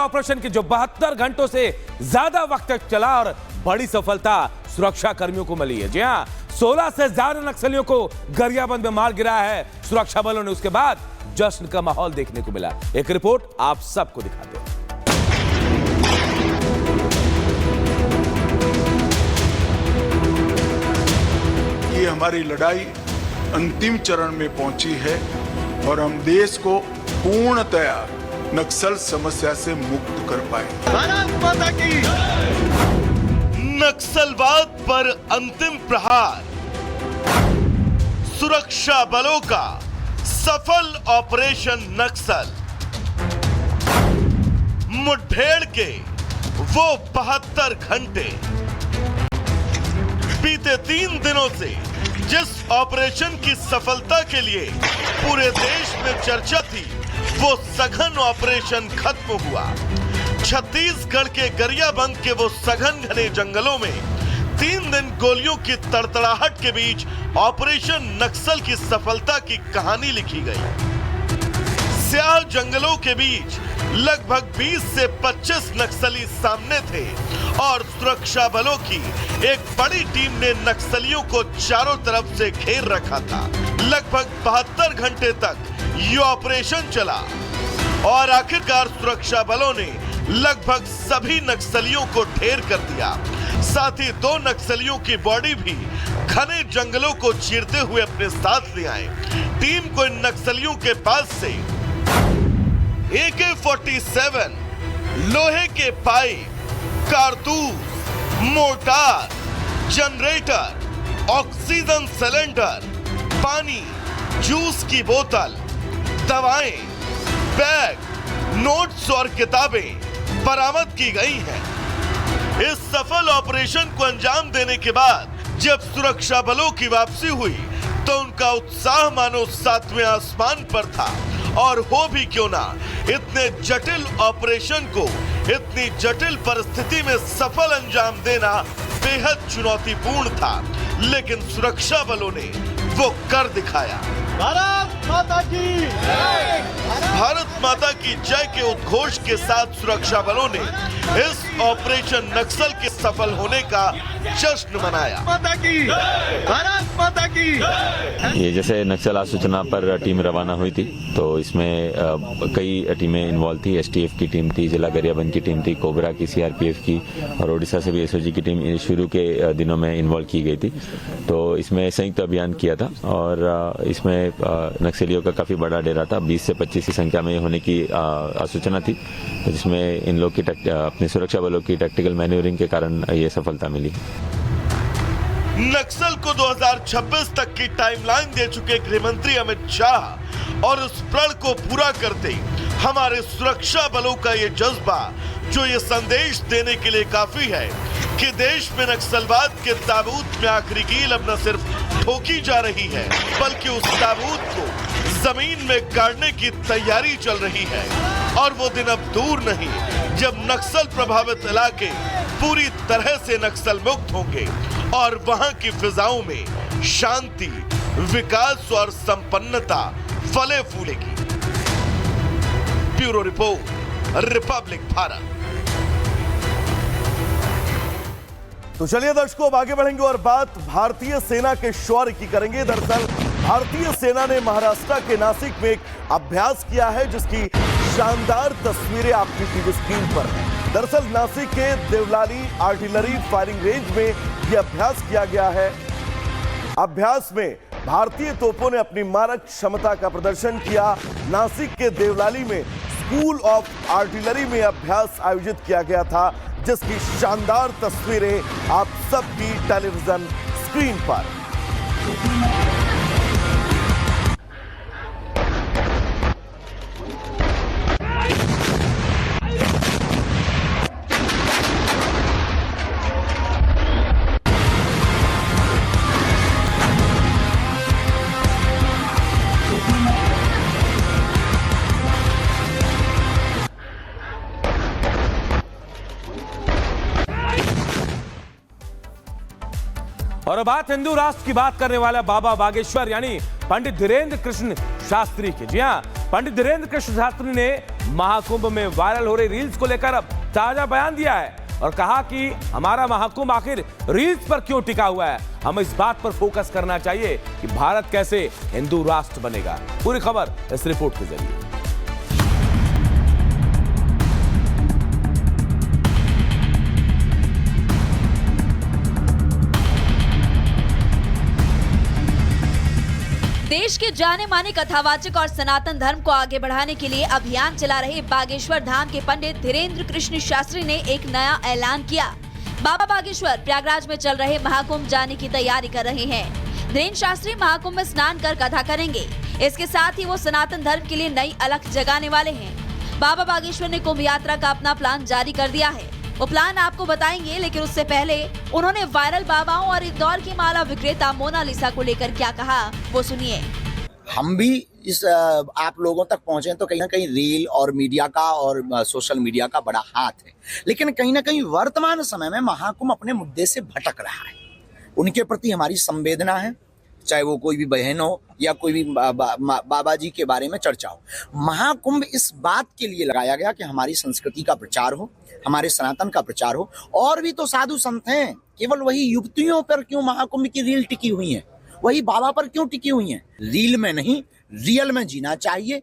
Operation के जो 72 घंटों से ज्यादा वक्त तक चला और बड़ी सफलता सुरक्षा कर्मियों को मिली है। जी हां, 16 से ज्यादा नक्सलियों को गरियाबंद में मार गिराया है सुरक्षा बलों ने। उसके बाद जश्न का माहौल देखने को मिला। एक रिपोर्ट आप सबको दिखाते हैं। ये हमारी लड़ाई अंतिम चरण में पहुंची है और हम देश को पूर्णतया नक्सल समस्या से मुक्त कर पाए। भारत माता की। नक्सलवाद पर अंतिम प्रहार, सुरक्षा बलों का सफल ऑपरेशन नक्सल। मुठभेड़ के वो 72 घंटे, बीते 3 दिनों से जिस ऑपरेशन की सफलता के लिए पूरे देश में चर्चा थी, वो सघन ऑपरेशन खत्म हुआ। छत्तीसगढ़ के गरियाबंद के वो सघन घने जंगलों में 3 दिन गोलियों की तड़तड़ाहट के बीच ऑपरेशन नक्सल की सफलता की कहानी लिखी गई। स्याह जंगलों के बीच लगभग 20 से 25 नक्सली सामने थे और सुरक्षा बलों की एक बड़ी टीम ने नक्सलियों को चारों तरफ से घेर रखा था। लगभग 72 घंटे तक ये ऑपरेशन चला और आखिरकार सुरक्षा बलों ने लगभग सभी नक्सलियों को ढेर कर दिया। साथ ही 2 नक्सलियों की बॉडी भी घने जंगलों को चीरते हुए अपने साथ ले आए। टीम को इन नक्सलियों के पास से AK-47, लोहे के पाइप, कारतूस, मोर्टार, जनरेटर, ऑक्सीजन सिलेंडर, पानी, जूस की बोतल, दवाएं, बैग, नोट्स और किताबें बरामद की गई हैं। इस सफल ऑपरेशन को अंजाम देने के बाद जब सुरक्षा बलों की वापसी हुई तो उनका उत्साह मानो 7वें आसमान पर था। और हो भी क्यों ना, इतने जटिल ऑपरेशन को इतनी जटिल परिस्थिति में सफल अंजाम देना बेहद चुनौतीपूर्ण था, लेकिन सुरक्षा बलों ने वो कर दिखाया। भारत माता की जय। भारत माता की जय के उद्घोष के साथ सुरक्षा बलों ने इस ऑपरेशन नक्सल के सफल होने का जश्न मनाया। माता की, भारत माता की। ये जैसे नक्सल आसूचना पर टीम रवाना हुई थी तो इसमें कई टीमें इन्वॉल्व थी। STF की टीम थी, जिला गरियाबंद की टीम थी, कोबरा की, CRPF की और ओडिशा से भी SOG की टीम शुरू के दिनों में इन्वॉल्व की गई थी। तो इसमें संयुक्त अभियान किया था और इसमें नक्सलियों का काफ़ी बड़ा डेरा था। 20 से 25 की संख्या में होने की आसूचना थी, जिसमें इन लोग की अपने सुरक्षा बलों की टैक्टिकल मैन्यूवरिंग के कारण ये सफलता मिली। नक्सल को 2026 तक की टाइमलाइन दे चुके गृह मंत्री अमित शाह और उस प्रण को पूरा करते हमारे सुरक्षा बलों का ये जज्बा, जो ये संदेश देने के लिए काफी है कि देश में नक्सलवाद के ताबूत में आखिरी कील अब न सिर्फ ठोकी जा रही है, बल्कि उस ताबूत को जमीन में गाड़ने की तैयारी चल रही है। और वो दिन अब दूर नहीं जब नक्सल प्रभावित इलाके पूरी तरह से नक्सल मुक्त होंगे और वहां की फिजाओं में शांति, विकास और संपन्नता फले फूलेगी। Bureau report, Republic Bharat. तो चलिए दर्शकों, अब आगे बढ़ेंगे और बात भारतीय सेना के शौर्य की करेंगे। दरअसल भारतीय सेना ने महाराष्ट्र के नासिक में एक अभ्यास किया है जिसकी शानदार तस्वीरें आपकी टीवी स्क्रीन पर हैं। दरअसल नासिक के देवलाली आर्टिलरी फायरिंग रेंज में यह अभ्यास किया गया है। अभ्यास में भारतीय तोपों ने अपनी मारक क्षमता का प्रदर्शन किया। नासिक के देवलाली में स्कूल ऑफ आर्टिलरी में अभ्यास आयोजित किया गया था, जिसकी शानदार तस्वीरें आप सबकी टेलीविजन स्क्रीन पर। और अब बात हिंदू राष्ट्र की बात करने वाला बाबा बागेश्वर यानी पंडित धीरेन्द्र कृष्ण शास्त्री की। जी हां, पंडित धीरेन्द्र कृष्ण शास्त्री ने महाकुंभ में वायरल हो रही रील्स को लेकर अब ताजा बयान दिया है और कहा कि हमारा महाकुंभ आखिर रील्स पर क्यों टिका हुआ है, हमें इस बात पर फोकस करना चाहिए कि भारत कैसे हिंदू राष्ट्र बनेगा। पूरी खबर इस रिपोर्ट के जरिए। देश के जाने माने कथावाचक और सनातन धर्म को आगे बढ़ाने के लिए अभियान चला रहे बागेश्वर धाम के पंडित धीरेन्द्र कृष्ण शास्त्री ने एक नया ऐलान किया। बाबा बागेश्वर प्रयागराज में चल रहे महाकुंभ जाने की तैयारी कर रहे हैं। धीरेन्द्र शास्त्री महाकुंभ में स्नान कर कथा करेंगे। इसके साथ ही वो सनातन धर्म के लिए नई अलख जगाने वाले हैं। बाबा बागेश्वर ने कुंभ यात्रा का अपना प्लान जारी कर दिया है। वो प्लान आपको बताएंगे, लेकिन उससे पहले उन्होंने वायरल बाबाओं और इंदौर की माला विक्रेता मोनालिसा को लेकर क्या कहा, वो सुनिए। हम भी इस आप लोगों तक पहुंचे तो कहीं ना कहीं रील और मीडिया का और सोशल मीडिया का बड़ा हाथ है, लेकिन कहीं ना कहीं वर्तमान समय में महाकुंभ अपने मुद्दे से भटक रहा है। उनके प्रति हमारी संवेदना है, चाहे वो कोई भी बहन हो या कोई भी बाबा जी के बारे में चर्चा हो। महाकुंभ इस बात के लिए लगाया गया कि हमारी संस्कृति का प्रचार हो, हमारे सनातन का प्रचार हो। और भी तो साधु संत हैं, केवल वही युवतियों पर क्यों महाकुंभ की रील टिकी हुई है, वही बाबा पर क्यों टिकी हुई है? रील में नहीं, रियल में जीना चाहिए।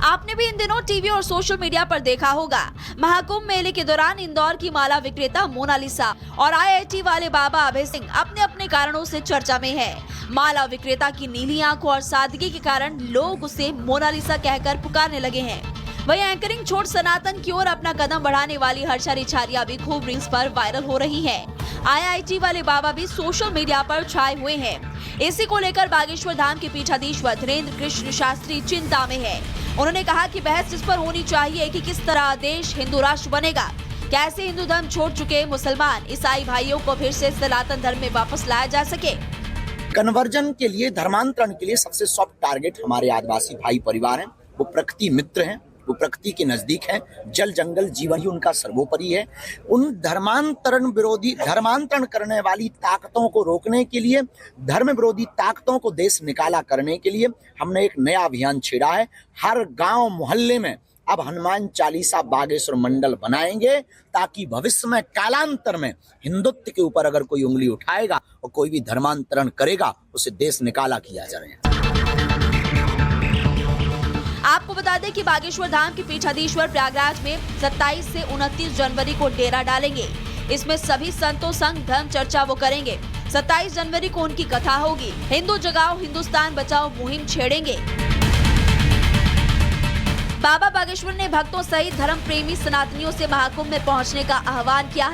आपने भी इन दिनों टीवी और सोशल मीडिया पर देखा होगा, महाकुंभ मेले के दौरान इंदौर की माला विक्रेता मोनालिसा और IIT वाले बाबा अभय सिंह अपने अपने कारणों से चर्चा में है। माला विक्रेता की नीली आंखों और सादगी के कारण लोग उसे मोनालिसा कहकर पुकारने लगे हैं। वही एंकरिंग छोड़ सनातन की ओर अपना कदम बढ़ाने वाली हर्षा रिछारिया भी खूब रील्स पर वायरल हो रही है। IIT वाले बाबा भी सोशल मीडिया पर छाए हुए हैं। इसी को लेकर बागेश्वर धाम के पीठाधीश्वर धीरेन्द्र कृष्ण शास्त्री चिंता में है। उन्होंने कहा कि बहस इस पर होनी चाहिए कि किस तरह देश हिंदू राष्ट्र बनेगा, कैसे हिंदू धर्म छोड़ चुके मुसलमान ईसाई भाइयों को फिर से सनातन धर्म में वापस लाया जा सके। कन्वर्जन के लिए, धर्मांतरण के लिए सबसे सॉफ्ट टारगेट हमारे आदिवासी भाई परिवार हैं। वो प्रकृति मित्र हैं, वो प्रकृति के नजदीक है। जल जंगल जीवन ही उनका सर्वोपरि है। उन धर्मांतरण करने वाली ताकतों को रोकने के लिए, धर्म विरोधी ताकतों को देश निकाला करने के लिए हमने एक नया अभियान छेड़ा है। हर गांव मोहल्ले में अब हनुमान चालीसा बागेश्वर मंडल बनाएंगे, ताकि भविष्य में कालांतर में हिंदुत्व के ऊपर अगर कोई उंगली उठाएगा और कोई भी धर्मांतरण करेगा, उसे देश निकाला किया जाएगा। आपको बता दें कि बागेश्वर धाम के पीठाधीश्वर प्रयागराज में 27 से 29 जनवरी को डेरा डालेंगे। इसमें सभी संतों संग धर्म चर्चा वो करेंगे। 27 जनवरी को उनकी कथा होगी। हिंदू जगाओ हिंदुस्तान बचाओ मुहिम छेड़ेंगे। बाबा बागेश्वर ने भक्तों सहित धर्म प्रेमी सनातनियों से महाकुंभ में पहुंचने का आह्वान किया है।